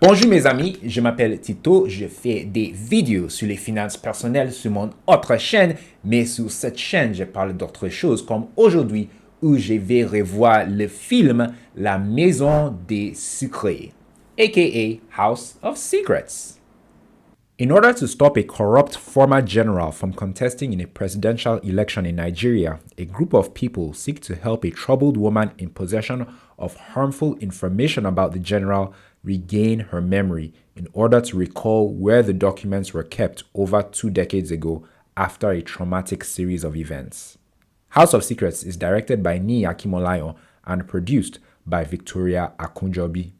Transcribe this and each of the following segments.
Bonjour mes amis, je m'appelle Tito, je fais des vidéos sur les finances personnelles sur mon autre chaîne, mais sur cette chaîne, je parle d'autres choses comme aujourd'hui où je vais revoir le film La Maison des Secrets, aka House of Secrets. In order to stop a corrupt former general from contesting in a presidential election in Nigeria, a group of people seek to help a troubled woman in possession of harmful information about the general regain her memory in order to recall where the documents were kept over 2 decades ago after a traumatic series of events. House of Secrets is directed by Niyi Akinmolayan and produced by Victoria Akunjobi.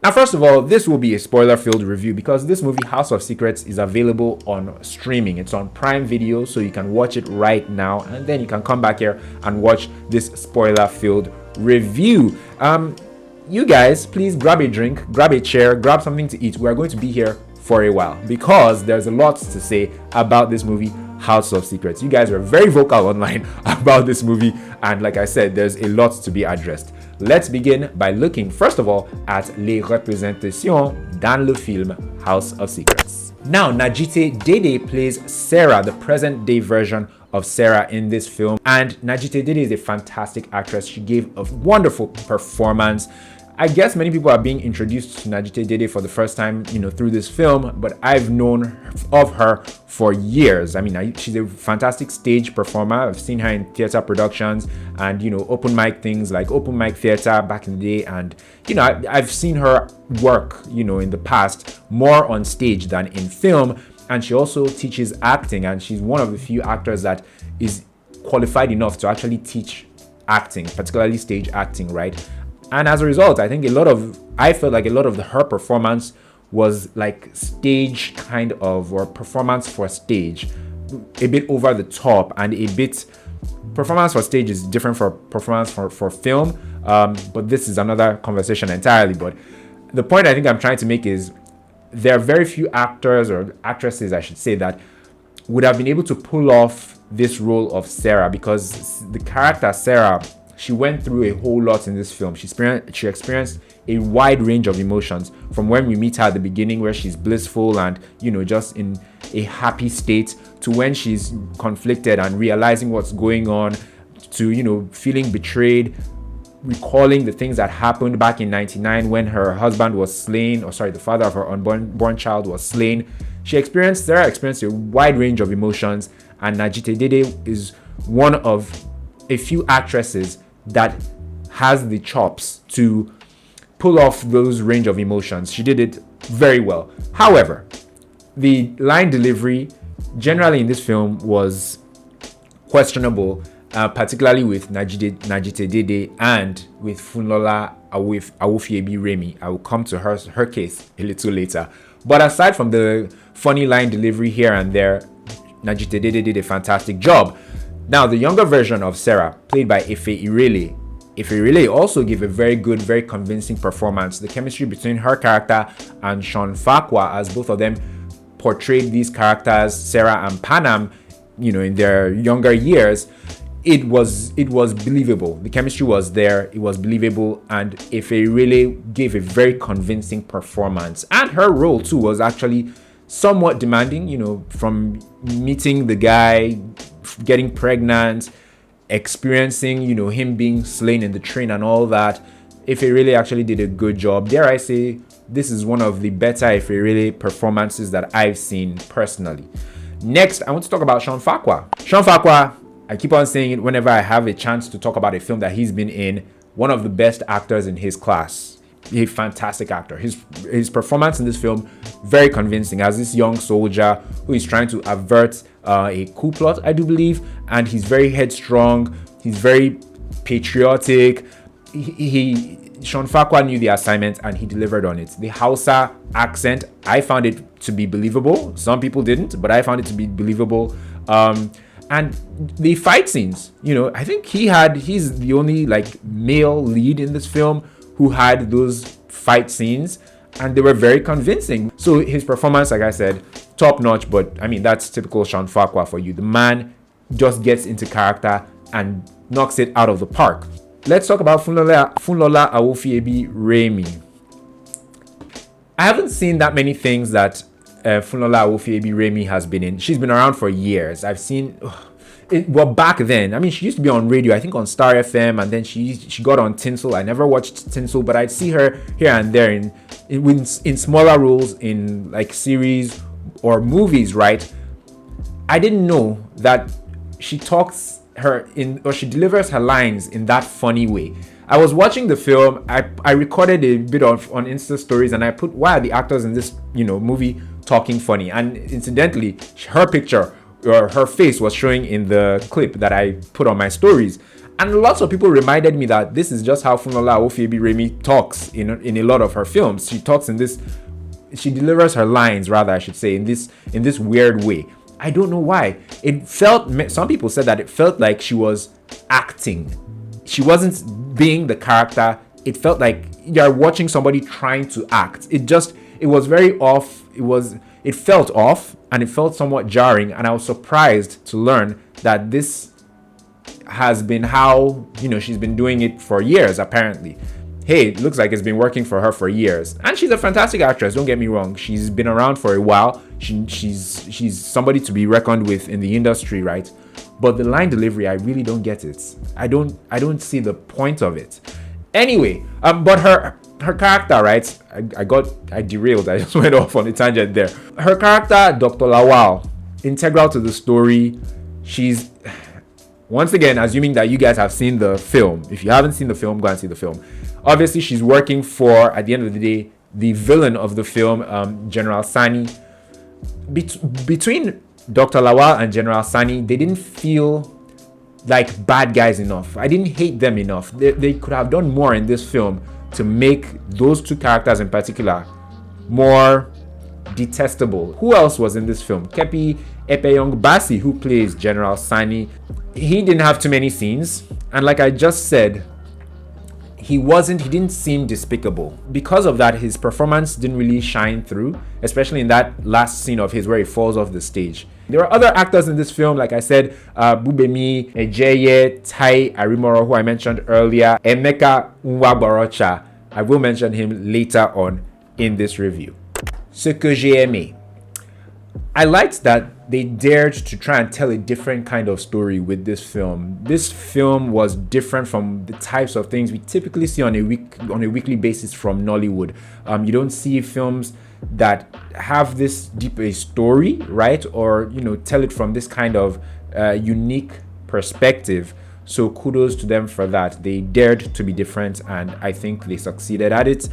Now, first of all, this will be a spoiler-filled review because this movie, House of Secrets, is available on streaming. It's on Prime Video, so you can watch it right now, and then you can come back here and watch this spoiler-filled review. You guys, please grab a drink, grab a chair, grab something to eat. We're going to be here for a while because there's a lot to say about this movie, House of Secrets. You guys are very vocal online about this movie, and like I said, there's a lot to be addressed. Let's begin by looking first of all at les représentations dans le film House of Secrets. Now, Najite Dede plays Sarah, the present day version of Sarah in this film, and Najite Dede is a fantastic actress. She gave a wonderful performance. I guess many people are being introduced to Najite Dede for the first time, through this film, but I've known of her for years. I mean, she's a fantastic stage performer. I've seen her in theater productions and, open mic things like open mic theater back in the day. And, I've seen her work, in the past more on stage than in film. And she also teaches acting, and she's one of the few actors that is qualified enough to actually teach acting, particularly stage acting, right? And as a result, I felt like a lot of her performance was like stage kind of, or performance for stage, a bit over the top, and a bit performance for stage is different for performance for film. But this is another conversation entirely. But the point I think I'm trying to make is there are very few actors or actresses, I should say, that would have been able to pull off this role of Sarah, because the character Sarah, she went through a whole lot in this film. She experienced a wide range of emotions, from when we meet her at the beginning where she's blissful and, just in a happy state, to when she's conflicted and realizing what's going on, to, feeling betrayed, recalling the things that happened back in 99 when her husband was slain, the father of her unborn child was slain. Sarah experienced a wide range of emotions, and Najite Dede is one of a few actresses that has the chops to pull off those range of emotions. She did it very well. However, the line delivery generally in this film was questionable, particularly with Najite Dede and with Funlola Awofiyebi Raimi. I will come to her case a little later. But aside from the funny line delivery here and there, Najite Dede did a fantastic job. Now, the younger version of Sarah, played by Efe irele, also gave a very good, very convincing performance. The chemistry between her character and Shawn Faqua, as both of them portrayed these characters, Sarah and Panam, in their younger years, it was believable. The chemistry was there, it was believable, and Efe irele gave a very convincing performance. And her role too was actually somewhat demanding, from meeting the guy, getting pregnant, experiencing, him being slain in the train and all that. Efe irele actually did a good job. Dare I say, this is one of the better Efe irele performances that I've seen personally. Next, I want to talk about Shawn Faqua. Shawn Faqua, I keep on saying it whenever I have a chance to talk about a film that he's been in, one of the best actors in his class. A fantastic actor. His performance in this film, very convincing, as this young soldier who is trying to avert a coup plot, I do believe, and he's very headstrong, he's very patriotic. Shawn Faqua knew the assignment and he delivered on it. The Hausa accent, I found it to be believable. Some people didn't, but I found it to be believable. And the fight scenes, I think he's the only male lead in this film who had those fight scenes, and they were very convincing. So his performance, like I said, top notch, but I mean, that's typical Shawn Faqua for you. The man just gets into character and knocks it out of the park. Let's talk about Funlola Awofiyebi Raimi. I haven't seen that many things that Funlola Awofiyebi Raimi has been in. She's been around for years. I've seen well, back then. I mean, she used to be on radio, I think on Star FM, and then she got on Tinsel. I never watched Tinsel, but I'd see her here and there in smaller roles in like series or movies, right? I didn't know that she talks she delivers her lines in that funny way. I was watching the film. I recorded a bit on Insta stories, and I put, why are the actors in this movie talking funny? And incidentally, her picture or her face was showing in the clip that I put on my stories. And lots of people reminded me that this is just how Funlola Awofiyebi Raimi talks in a lot of her films. She talks in this, she delivers her lines, rather I should say, in this weird way. I don't know why. It felt, some people said that it felt like she was acting. She wasn't being the character. It felt like you're watching somebody trying to act. It was very off. It felt off, and it felt somewhat jarring, and I was surprised to learn that this has been how she's been doing it for years, apparently. Hey, it looks like it's been working for her for years, and she's a fantastic actress, don't get me wrong. She's been around for a while. She's somebody to be reckoned with in the industry, right? But the line delivery, I really don't get it. I don't see the point of it. Anyway, but her character, right? I derailed. I just went off on a tangent there. Her character, Dr. Lawal, integral to the story. She's, once again, assuming that you guys have seen the film. If you haven't seen the film, go and see the film. Obviously, she's working for, at the end of the day, the villain of the film, General Sani. Between Dr. Lawal and General Sani, they didn't feel like bad guys enough. I didn't hate them enough. They could have done more in this film to make those two characters in particular more detestable. Who else was in this film? Keppy, Ekpeyong, Bassey, who plays General Sani. He didn't have too many scenes, and like I just said, he didn't seem despicable. Because of that, his performance didn't really shine through, especially in that last scene of his where he falls off the stage. There are other actors in this film, like I said, Bubemi, Ejeye, Tai Arimoro, who I mentioned earlier, Emeka Nwaborocha. I will mention him later on in this review. Ce que j'ai aimé. I liked that they dared to try and tell a different kind of story with this film. This film was different from the types of things we typically see on a weekly basis from Nollywood. You don't see films that have this deep a story, right? Or tell it from this kind of unique perspective. So kudos to them for that. They dared to be different, and I think they succeeded at it.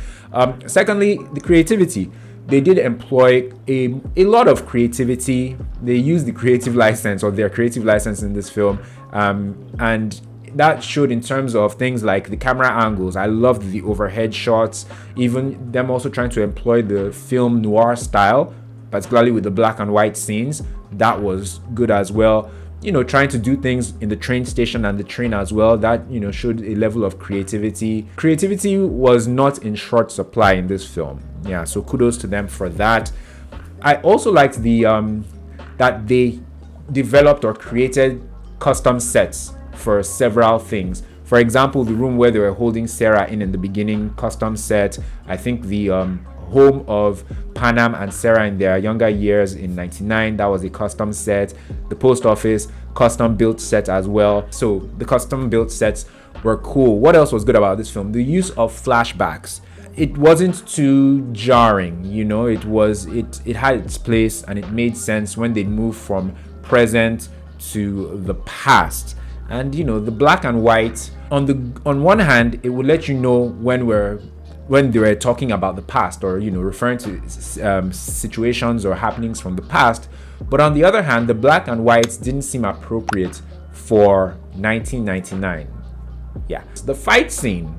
Secondly, the creativity. They did employ a lot of creativity. They used the creative license, or their creative license, in this film, and that showed in terms of things like the camera angles. I loved the overhead shots, even them also trying to employ the film noir style, particularly with the black and white scenes. That was good as well. Trying to do things in the train station and the train as well. That, showed a level of creativity. Creativity was not in short supply in this film. Yeah, so kudos to them for that. I also liked the that they developed or created custom sets for several things. For example, the room where they were holding Sarah in the beginning, custom set. I think the home of Panam and Sarah in their younger years in 99, that was a custom set. The post office, custom built set as well. So the custom built sets were cool. What else was good about this film? The use of flashbacks. It wasn't too jarring, it had its place, and it made sense when they moved from present to the past. And the black and white, on one hand, it would let you know when they were talking about the past, or referring to situations or happenings from the past. But on the other hand, the black and whites didn't seem appropriate for 1999. Yeah, the fight scene,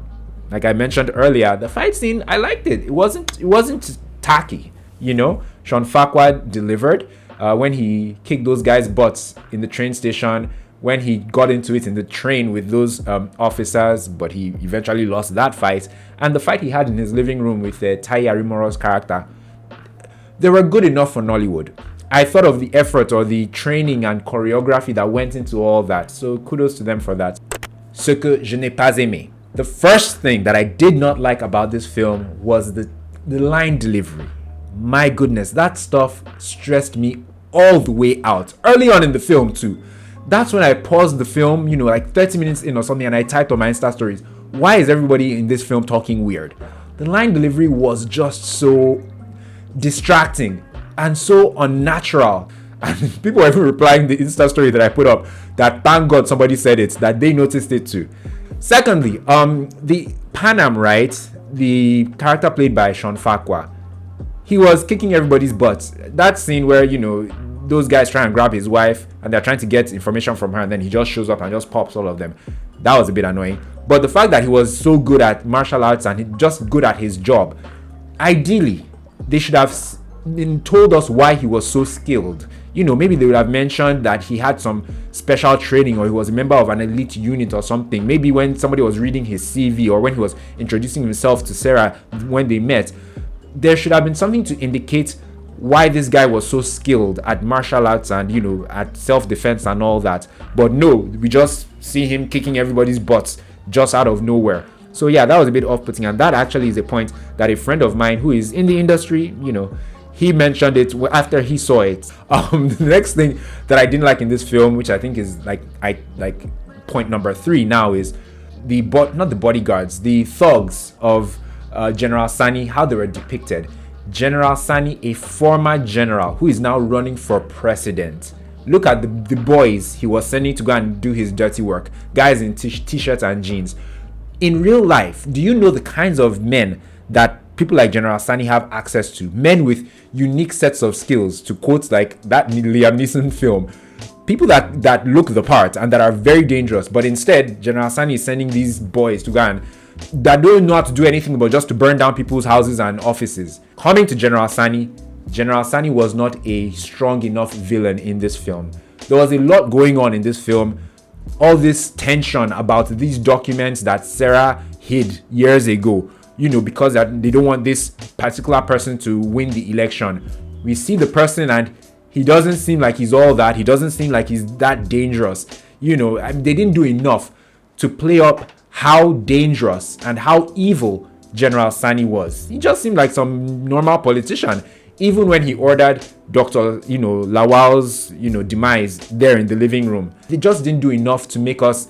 like I mentioned earlier, the fight scene, I liked it. It wasn't tacky. Shawn Faqua delivered when he kicked those guys' butts in the train station, when he got into it in the train with those officers, but he eventually lost that fight. And the fight he had in his living room with Tai Arimoro's character, they were good enough for Nollywood. I thought of the effort or the training and choreography that went into all that. So kudos to them for that. Ce que je n'ai pas aimé. The first thing that I did not like about this film was the The line delivery. My goodness, that stuff stressed me all the way out. Early on in the film too. That's when I paused the film, like 30 minutes in or something, and I typed on my Insta stories, why is everybody in this film talking weird? The line delivery was just so distracting and so unnatural. And people were even replying the Insta story that I put up that thank God somebody said it, that they noticed it too. Secondly, the Panam, right? The character played by Shawn Faqua, he was kicking everybody's butts. That scene where, those guys try and grab his wife and they're trying to get information from her, and then he just shows up and just pops all of them. That was a bit annoying. But the fact that he was so good at martial arts and he just good at his job, ideally, they should have told us why he was so skilled. Maybe they would have mentioned that he had some special training, or he was a member of an elite unit or something. Maybe when somebody was reading his CV, or when he was introducing himself to Sarah when they met, there should have been something to indicate why this guy was so skilled at martial arts and, at self-defense and all that. But no, we just see him kicking everybody's butts just out of nowhere. So yeah, that was a bit off-putting, and that actually is a point that a friend of mine who is in the industry, he mentioned it after he saw it. The next thing that I didn't like in this film, which I think is like point number 3 now, is not the bodyguards, the thugs of General Sani, how they were depicted. General Sani, a former general who is now running for president. Look at the boys he was sending to go and do his dirty work. Guys in t-shirts and jeans. In real life, do you know the kinds of men that people like General Sani have access to? Men with unique sets of skills, to quote like that Liam Neeson film. People that look the part and that are very dangerous, but instead General Sani is sending these boys to go and that don't know how to do anything but just to burn down people's houses and offices. Coming to General Sani was not a strong enough villain in this film. There was a lot going on in this film. All this tension about these documents that Sarah hid years ago, because they don't want this particular person to win the election. We see the person and he doesn't seem like he's all that. He doesn't seem like he's that dangerous. They didn't do enough to play up how dangerous and how evil General Sani was. He just seemed like some normal politician. Even when he ordered Dr. Lawal's, demise there in the living room, they just didn't do enough to make us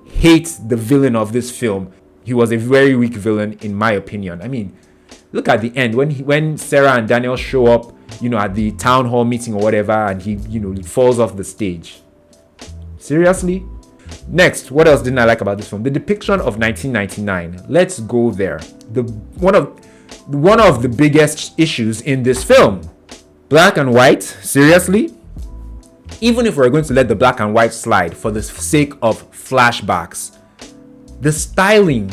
hate the villain of this film. He was a very weak villain, in my opinion. I mean, look at the end when Sarah and Daniel show up, at the town hall meeting or whatever, and he falls off the stage. Seriously? Next, what else didn't I like about this film? The depiction of 1999. Let's go there. One of the biggest issues in this film. Black and white? Seriously? Even if we're going to let the black and white slide for the sake of flashbacks, the styling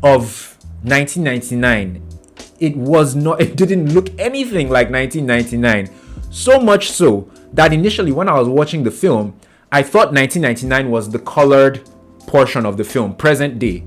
of 1999, it didn't look anything like 1999. So much so that initially when I was watching the film, I thought 1999 was the colored portion of the film, present day.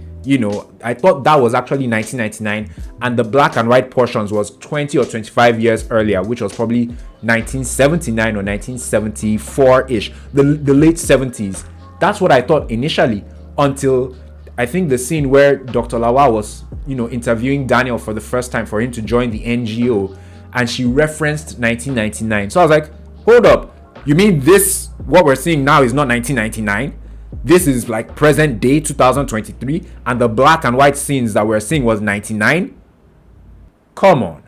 I thought that was actually 1999, and the black and white portions was 20 or 25 years earlier, which was probably 1979 or 1974-ish, the late 70s. That's what I thought initially, until I think the scene where Dr. Lawal was, interviewing Daniel for the first time for him to join the NGO, and she referenced 1999. So I was like, hold up, you mean what we're seeing now is not 1999? This is like present day 2023, and the black and white scenes that we're seeing was 99? Come on.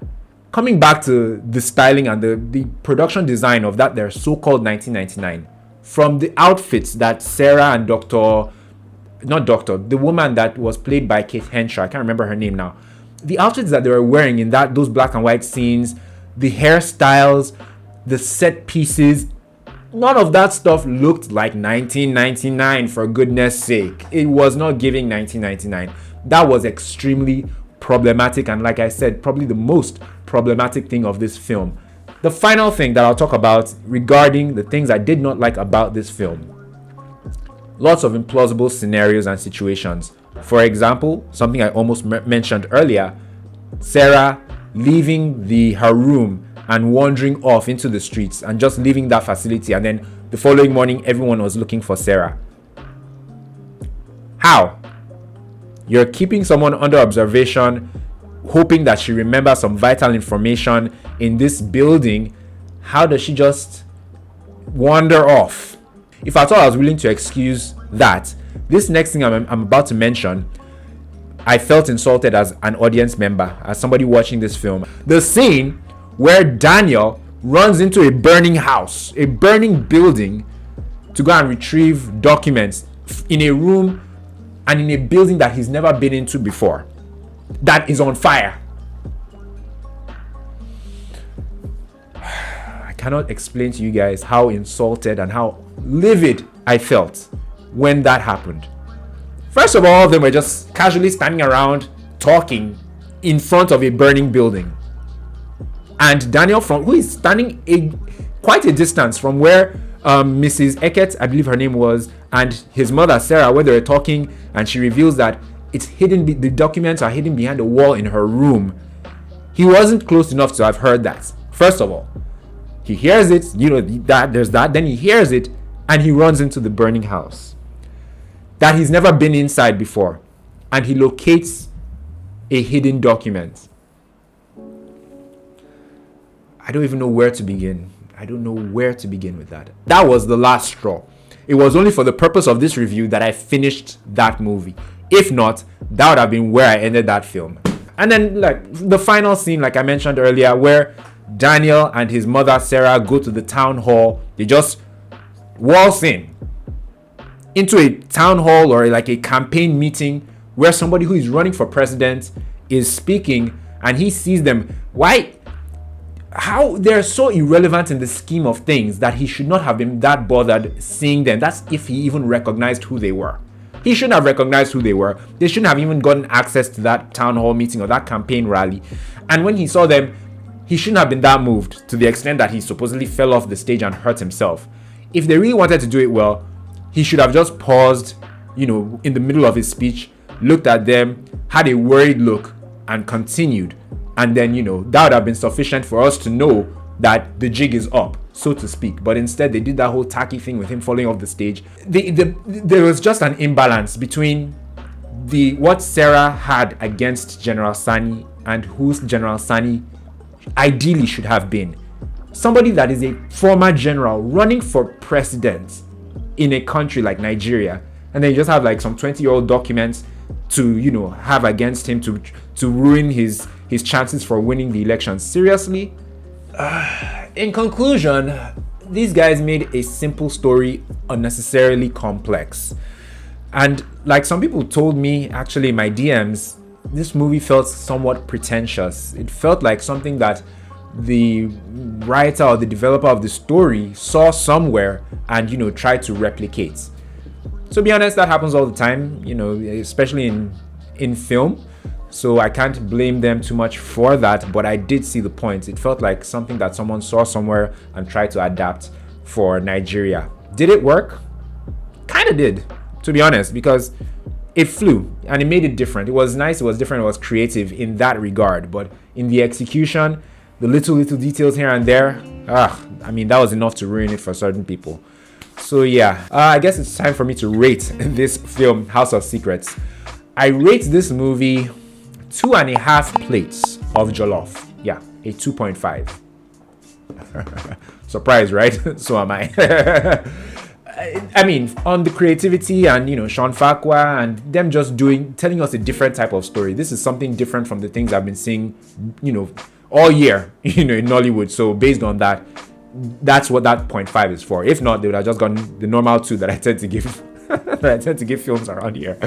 Coming back to the styling and the production design of their so-called 1999, from the outfits that Sarah and the woman that was played by Henshaw, I can't remember her name now, the outfits that they were wearing in those black and white scenes, the hairstyles, the set pieces, none of that stuff looked like 1999, for goodness sake. It was not giving 1999. That was extremely problematic, and like I said, probably the most problematic thing of this film. The final thing that I'll talk about regarding the things I did not like about this film. Lots of implausible scenarios and situations. For example, something I almost mentioned earlier, Sarah leaving her room and wandering off into the streets and just leaving that facility, and then the following morning everyone was looking for Sarah. How? You're keeping someone under observation hoping that she remembers some vital information in this building, how does she just wander off? If at all I was willing to excuse that, this next thing I'm about to mention, I felt insulted as an audience member, as somebody watching this film. The scene where Daniel runs into a burning house, a burning building, to go and retrieve documents in a room and in a building that he's never been into before, that is on fire. I cannot explain to you guys how insulted and how livid I felt when that happened. First of all, they were just casually standing around talking in front of a burning building. And Daniel, who is standing quite a distance from where Mrs. Eckert, I believe her name was, and his mother, Sarah, where they were talking, and she reveals that it's hidden, the documents are hidden behind a wall in her room. He wasn't close enough to have heard that. First of all, he hears it, there's that, then he hears it, and he runs into the burning house that he's never been inside before, and he locates a hidden document. I don't even know where to begin. I don't know where to begin with that. That was the last straw. It was only for the purpose of this review that I finished that movie. If not, that would have been where I ended that film. And then, like, the final scene, like I mentioned earlier, where Daniel and his mother Sarah go to the town hall. They just waltz into a town hall or like a campaign meeting where somebody who is running for president is speaking, and he sees them. How they're so irrelevant in the scheme of things that he should not have been that bothered seeing them. That's if he even recognized who they were. He shouldn't have recognized who they were. They shouldn't have even gotten access to that town hall meeting or that campaign rally. And when he saw them, he shouldn't have been that moved to the extent that he supposedly fell off the stage and hurt himself. If they really wanted to do it well, he should have just paused, in the middle of his speech, looked at them, had a worried look, and continued. And then, that would have been sufficient for us to know that the jig is up, so to speak. But instead, they did that whole tacky thing with him falling off the stage. There was just an imbalance between what Sarah had against General Sani and who General Sani ideally should have been. Somebody that is a former general running for president in a country like Nigeria, and then you just have like some 20-year-old documents to have against him to ruin his chances for winning the election. Seriously? In conclusion, these guys made a simple story unnecessarily complex. And like some people told me actually in my DMs, this movie felt somewhat pretentious. It felt like something that the writer or the developer of the story saw somewhere and tried to replicate. To be honest, that happens all the time, especially in film. So I can't blame them too much for that, but I did see the point. It felt like something that someone saw somewhere and tried to adapt for Nigeria. Did it work? Kind of did, to be honest, because it flew and it made it different. It was nice, it was different, it was creative in that regard. But in the execution, the little details here and there, that was enough to ruin it for certain people. So yeah, I guess it's time for me to rate this film, House of Secrets. I rate this movie 2.5 plates of jollof. Yeah, a 2.5. Surprise, right? So am I. I mean, on the creativity and Shawn Faqua and them just telling us a different type of story. This is something different from the things I've been seeing, all year, in Nollywood. So based on that, that's what that 0.5 is for. If not, they would have just gotten the normal 2 that I tend to give. I tend to give films around here.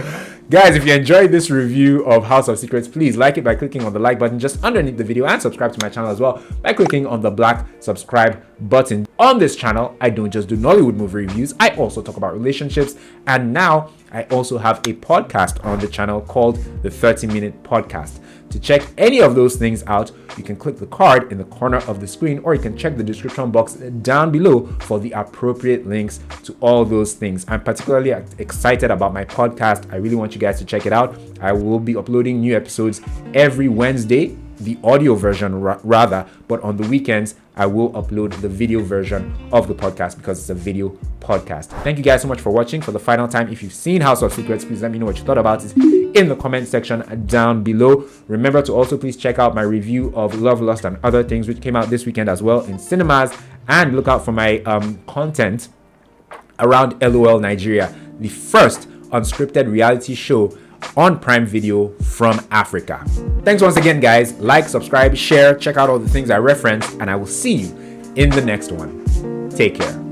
Guys, if you enjoyed this review of House of Secrets, please like it by clicking on the like button just underneath the video, and subscribe to my channel as well by clicking on the black subscribe button. On this channel, I don't just do Nollywood movie reviews, I also talk about relationships, and now I also have a podcast on the channel called the 30-Minute Podcast. To check any of those things out, you can click the card in the corner of the screen, or you can check the description box down below for the appropriate links to all those things. I'm particularly excited about my podcast. I really want you guys to check it out. I will be uploading new episodes every Wednesday, the audio version rather, but on the weekends I will upload the video version of the podcast because it's a video podcast. Thank you guys so much for watching. For the final time, if you've seen House of Secrets, please let me know what you thought about it in the comment section down below. Remember to also please check out my review of Love, Lust, and Other Things, which came out this weekend as well in cinemas, and look out for my content around LOL Nigeria, the first unscripted reality show on Prime Video from Africa. Thanks once again, guys. Like, subscribe, share, check out all the things I referenced, and I will see you in the next one. Take care.